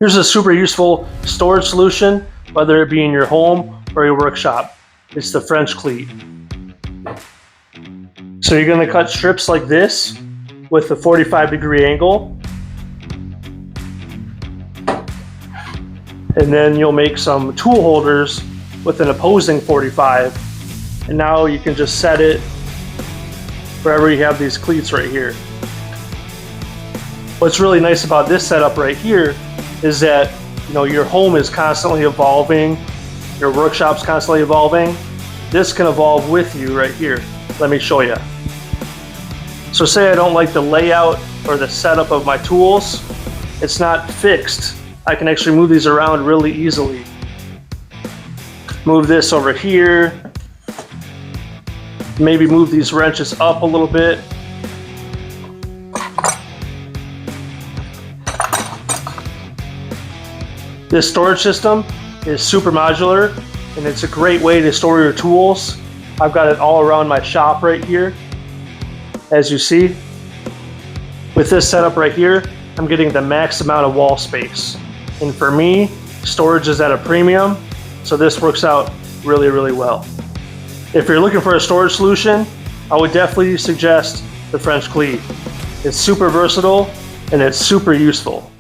Here's a super useful storage solution, whether it be in your home or your workshop. It's the French cleat. So you're going to cut strips like this with a 45-degree angle. And then you'll make some tool holders with an opposing 45. And now you can just set it wherever you have these cleats right here. What's really nice about this setup right here is that your home is constantly evolving, your workshop's constantly evolving. This can evolve with you right here. Let me show you. So say I don't like the layout or the setup of my tools, it's not fixed. I can actually move these around really easily. Move this over here, maybe move these wrenches up a little bit. This storage system is super modular and it's a great way to store your tools. I've got it all around my shop right here. As you see, with this setup right here, I'm getting the max amount of wall space. And for me, storage is at a premium, so this works out really, really well. If you're looking for a storage solution, I would definitely suggest the French cleat. It's super versatile and it's super useful.